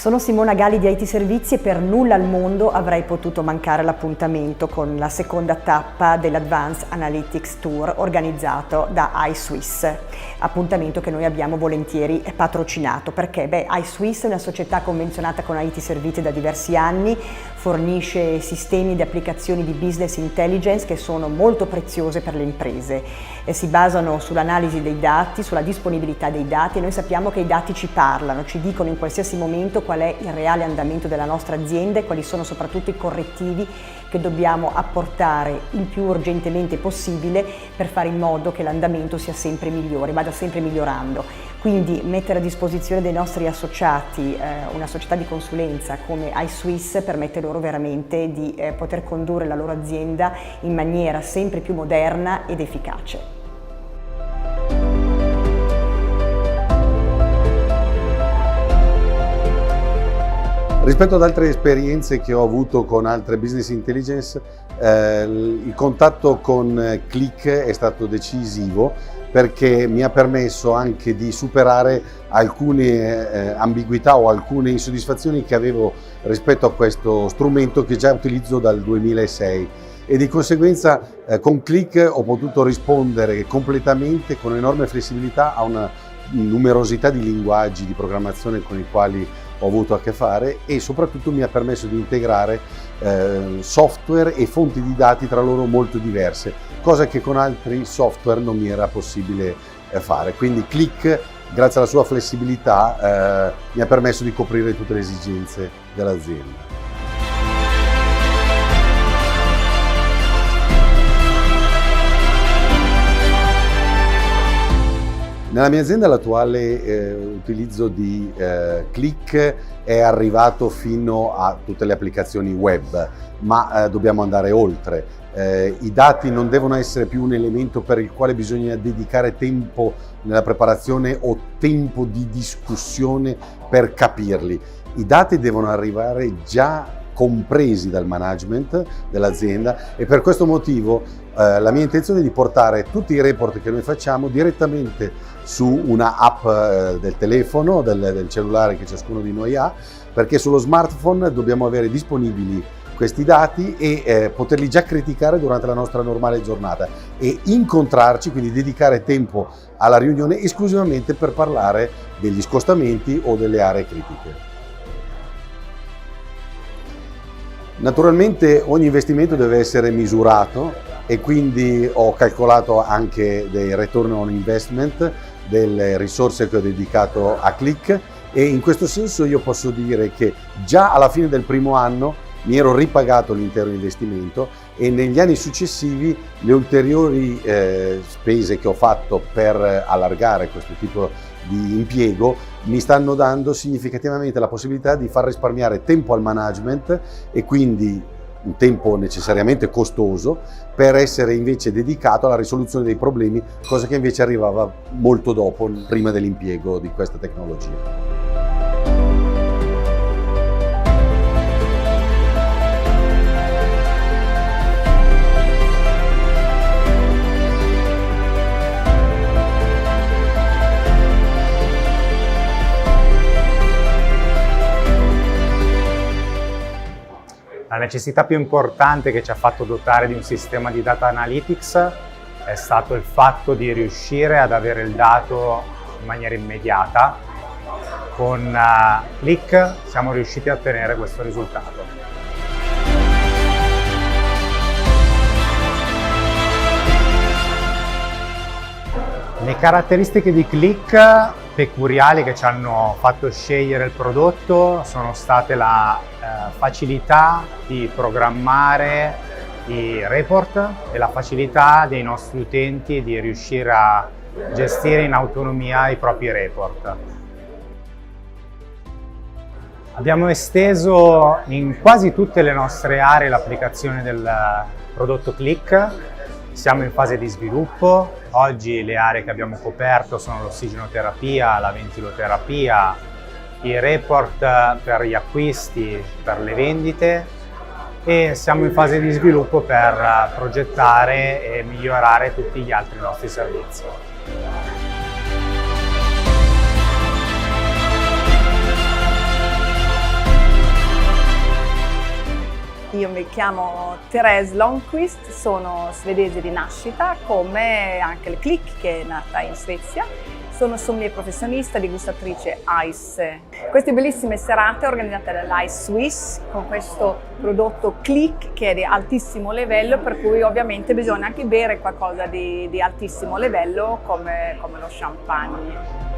Sono Simona Gali di IT Servizi e per nulla al mondo avrei potuto mancare l'appuntamento con la seconda tappa dell'Advanced Analytics Tour organizzato da iSwiss, appuntamento che noi abbiamo volentieri patrocinato perché iSwiss è una società convenzionata con IT Servizi da diversi anni, fornisce sistemi di applicazioni di business intelligence che sono molto preziose per le imprese e si basano sull'analisi dei dati, sulla disponibilità dei dati e noi sappiamo che i dati ci parlano, ci dicono in qualsiasi momento qual è il reale andamento della nostra azienda e quali sono soprattutto i correttivi che dobbiamo apportare il più urgentemente possibile per fare in modo che l'andamento sia sempre migliore, vada sempre migliorando. Quindi mettere a disposizione dei nostri associati una società di consulenza come iSwiss permette loro veramente di poter condurre la loro azienda in maniera sempre più moderna ed efficace. Rispetto ad altre esperienze che ho avuto con altre business intelligence, il contatto con Qlik è stato decisivo perché mi ha permesso anche di superare alcune ambiguità o alcune insoddisfazioni che avevo rispetto a questo strumento che già utilizzo dal 2006 e di conseguenza con Qlik ho potuto rispondere completamente con enorme flessibilità a una numerosità di linguaggi di programmazione con i quali ho avuto a che fare e soprattutto mi ha permesso di integrare software e fonti di dati tra loro molto diverse, cosa che con altri software non mi era possibile fare. Quindi Qlik, grazie alla sua flessibilità, mi ha permesso di coprire tutte le esigenze dell'azienda. Nella mia azienda l'attuale utilizzo di Qlik è arrivato fino a tutte le applicazioni web, ma dobbiamo andare oltre. I dati non devono essere più un elemento per il quale bisogna dedicare tempo nella preparazione o tempo di discussione per capirli. I dati devono arrivare già compresi dal management dell'azienda e per questo motivo la mia intenzione è di portare tutti i report che noi facciamo direttamente su una app del telefono, del cellulare che ciascuno di noi ha, perché sullo smartphone dobbiamo avere disponibili questi dati e poterli già criticare durante la nostra normale giornata e incontrarci, quindi dedicare tempo alla riunione esclusivamente per parlare degli scostamenti o delle aree critiche. Naturalmente ogni investimento deve essere misurato e quindi ho calcolato anche dei return on investment delle risorse che ho dedicato a Qlik e in questo senso io posso dire che già alla fine del primo anno mi ero ripagato l'intero investimento e negli anni successivi le ulteriori spese che ho fatto per allargare questo tipo di impiego mi stanno dando significativamente la possibilità di far risparmiare tempo al management e quindi un tempo necessariamente costoso per essere invece dedicato alla risoluzione dei problemi, cosa che invece arrivava molto dopo, prima dell'impiego di questa tecnologia. La necessità più importante che ci ha fatto dotare di un sistema di data analytics è stato il fatto di riuscire ad avere il dato in maniera immediata. Con Qlik siamo riusciti a ottenere questo risultato. Le caratteristiche di Qlik peculiari che ci hanno fatto scegliere il prodotto sono state la facilità di programmare i report e la facilità dei nostri utenti di riuscire a gestire in autonomia i propri report. Abbiamo esteso in quasi tutte le nostre aree l'applicazione del prodotto Qlik. Siamo in fase di sviluppo. Oggi le aree che abbiamo coperto sono l'ossigenoterapia, la ventiloterapia, i report per gli acquisti, per le vendite e siamo in fase di sviluppo per progettare e migliorare tutti gli altri nostri servizi. Io mi chiamo Therese Lundqvist, sono svedese di nascita, come anche il Click che è nata in Svezia. Sono sommelier professionista, degustatrice Ice. Queste bellissime serate organizzate dall'Ice Swiss con questo prodotto Click che è di altissimo livello, per cui ovviamente bisogna anche bere qualcosa di altissimo livello come lo champagne.